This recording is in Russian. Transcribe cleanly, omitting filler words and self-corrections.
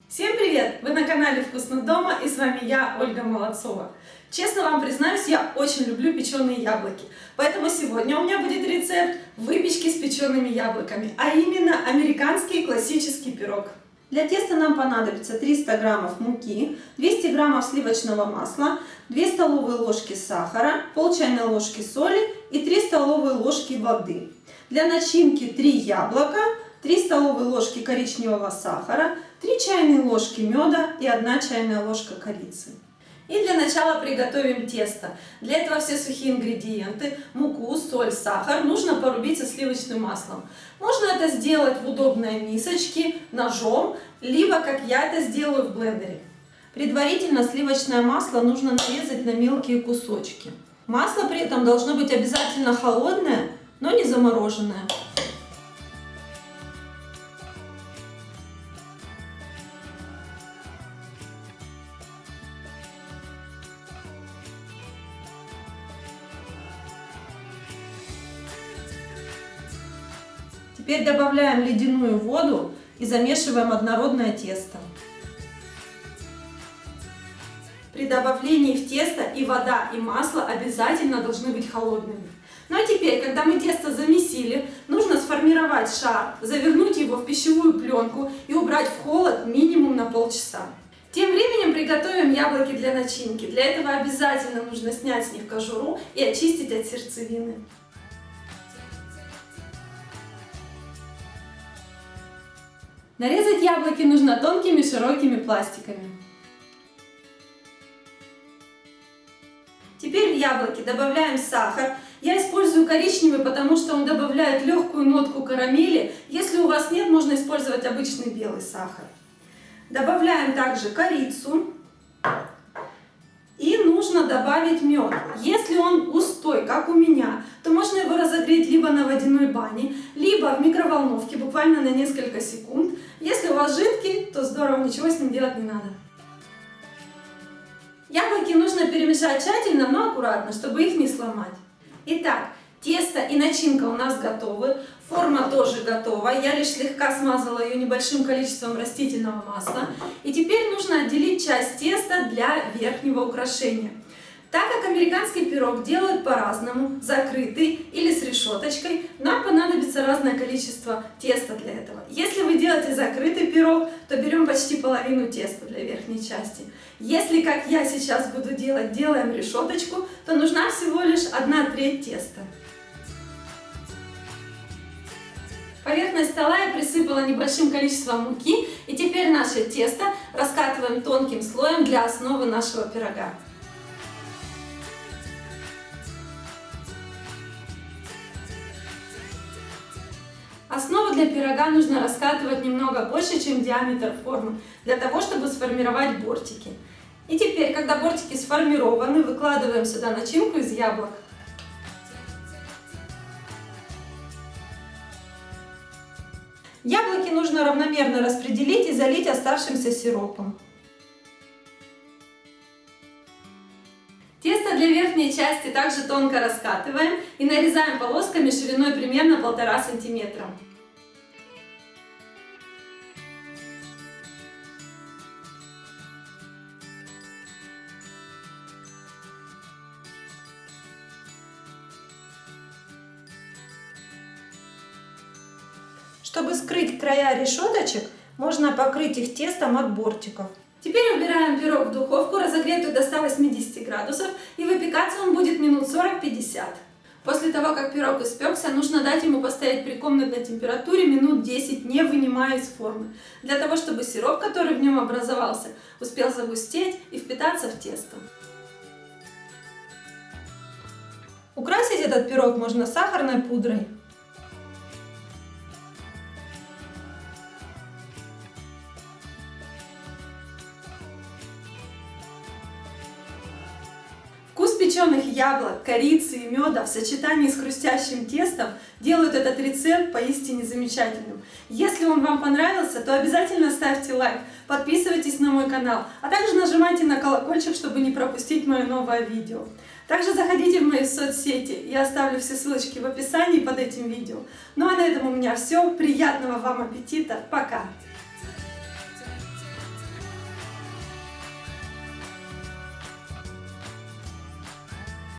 Всем привет! Вы на канале Вкусно дома, и с вами я, Ольга Молодцова. Честно вам признаюсь, я очень люблю печеные яблоки, поэтому сегодня у меня будет рецепт выпечки с печеными яблоками, а именно американский классический пирог. Для теста нам понадобится 300 граммов муки, 200 граммов сливочного масла, 2 столовые ложки сахара, пол чайной ложки соли и 3 столовые ложки воды. Для начинки 3 яблока, 3 столовые ложки коричневого сахара, 3 чайные ложки меда и 1 чайная ложка корицы. И для начала приготовим тесто. Для этого все сухие ингредиенты, муку, соль, сахар нужно порубить со сливочным маслом. Можно это сделать в удобной мисочке, ножом, либо как я это сделаю в блендере. Предварительно сливочное масло нужно нарезать на мелкие кусочки. Масло при этом должно быть обязательно холодное, но не замороженное. Теперь добавляем ледяную воду и замешиваем однородное тесто. При добавлении в тесто и вода, и масло обязательно должны быть холодными. Ну а теперь, когда мы тесто замесили, нужно сформировать шар, завернуть его в пищевую пленку и убрать в холод минимум на полчаса. Тем временем приготовим яблоки для начинки. Для этого обязательно нужно снять с них кожуру и очистить от сердцевины. Нарезать яблоки нужно тонкими широкими пластиками. Теперь в яблоки добавляем сахар. Я использую коричневый, потому что он добавляет легкую нотку карамели. Если у вас нет, можно использовать обычный белый сахар. Добавляем также корицу. И нужно добавить мед. Если он густой, как у меня, то можно его разогреть либо на водяной бане, либо в микроволновке буквально на несколько секунд. Если у вас жидкий, то здорово, ничего с ним делать не надо. Яблоки нужно перемешать тщательно, но аккуратно, чтобы их не сломать. Итак, тесто и начинка у нас готовы. Форма тоже готова. Я лишь слегка смазала ее небольшим количеством растительного масла. И теперь нужно отделить часть теста для верхнего украшения. Так как американский пирог делают по-разному, закрытый или с решеточкой, нам понадобится разное количество теста для этого. Если вы делаете закрытый пирог, то берем почти половину теста для верхней части. Если, как я сейчас буду делать, делаем решеточку, то нужна всего лишь 1/3 теста. Поверхность стола я присыпала небольшим количеством муки, и теперь наше тесто раскатываем тонким слоем для основы нашего пирога. Основу для пирога нужно раскатывать немного больше, чем диаметр формы, для того, чтобы сформировать бортики. И теперь, когда бортики сформированы, выкладываем сюда начинку из яблок. Яблоки нужно равномерно распределить и залить оставшимся сиропом. Тесто для верхней части также тонко раскатываем и нарезаем полосками шириной примерно 1,5 см. Чтобы скрыть края решеточек, можно покрыть их тестом от бортиков. Теперь убираем пирог в духовку, разогретую до 180 градусов, и выпекаться он будет минут 40-50. После того, как пирог испекся, нужно дать ему постоять при комнатной температуре минут 10, не вынимая из формы, для того, чтобы сироп, который в нем образовался, успел загустеть и впитаться в тесто. Украсить этот пирог можно сахарной пудрой. Вкус печеных яблок, корицы и меда в сочетании с хрустящим тестом делают этот рецепт поистине замечательным. Если он вам понравился, то обязательно ставьте лайк, подписывайтесь на мой канал, а также нажимайте на колокольчик, чтобы не пропустить мое новое видео. Также заходите в мои соцсети, я оставлю все ссылочки в описании под этим видео. Ну а на этом у меня все. Приятного вам аппетита, пока!